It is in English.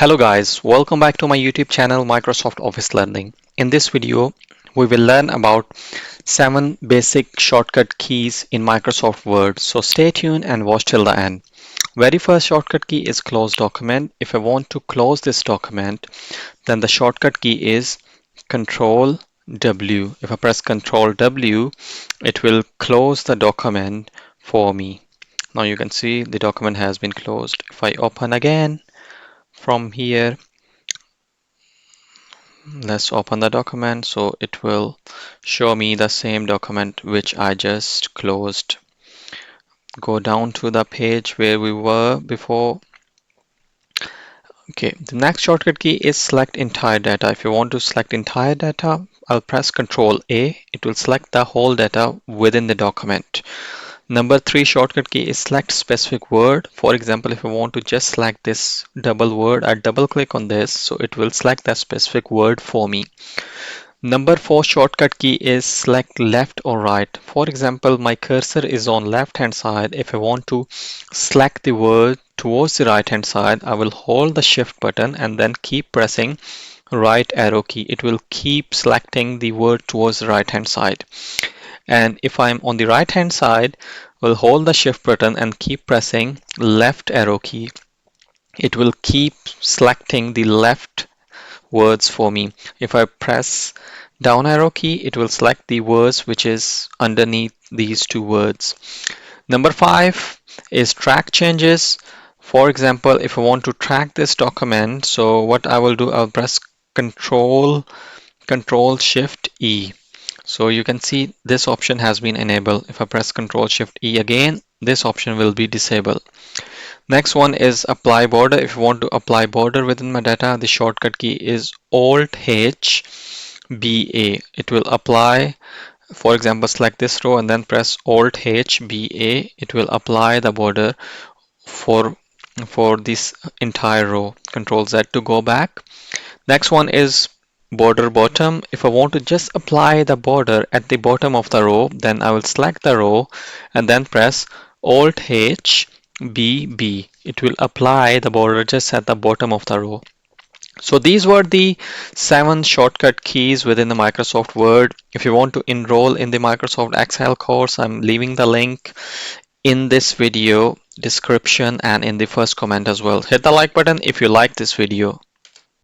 Hello guys, welcome back to my YouTube channel Microsoft Office Learning. In this video, we will learn about 7 basic shortcut keys in Microsoft Word. So stay tuned and watch till the end. Very first shortcut key is close document. If I want to close this document, then the shortcut key is Control W. If I press Control W, it will close the document for me. Now you can see the document has been closed. If I open again from here, let's open the document, so it will show me the same document which I just closed. Go down to the page where we were before. Okay, the next shortcut key is select entire data. If you want to select entire data, I'll press Ctrl A. It will select the whole data within the document. Number 3 shortcut key is select specific word. For example, if I want to just select this double word, I double click on this, so it will select that specific word for me. Number 4 shortcut key is select left or right. For example, my cursor is on left hand side. If I want to select the word towards the right hand side, I will hold the shift button and then keep pressing right arrow key. It will keep selecting the word towards the right hand side. And if I'm on the right hand side, we'll hold the shift button and keep pressing left arrow key. It will keep selecting the left words for me. If I press down arrow key, it will select the words which is underneath these two words. Number 5 is track changes. For example, if I want to track this document, so what I will do, I'll press Control Shift E. So you can see this option has been enabled. If I press Control Shift E again, this option will be disabled. Next one is apply border. If you want to apply border within my data, the shortcut key is Alt H B A. It will apply, for example, select this row and then press Alt H B A. It will apply the border for this entire row. Control Z to go back. Next one is border bottom. If I want to just apply the border at the bottom of the row, then I will select the row and then press Alt H B B. It will apply the border just at the bottom of the row. So these were the 7 shortcut keys within the Microsoft Word. If you want to enroll in the Microsoft Excel course, I'm leaving the link in this video description and in the first comment as well. Hit the like button if you like this video.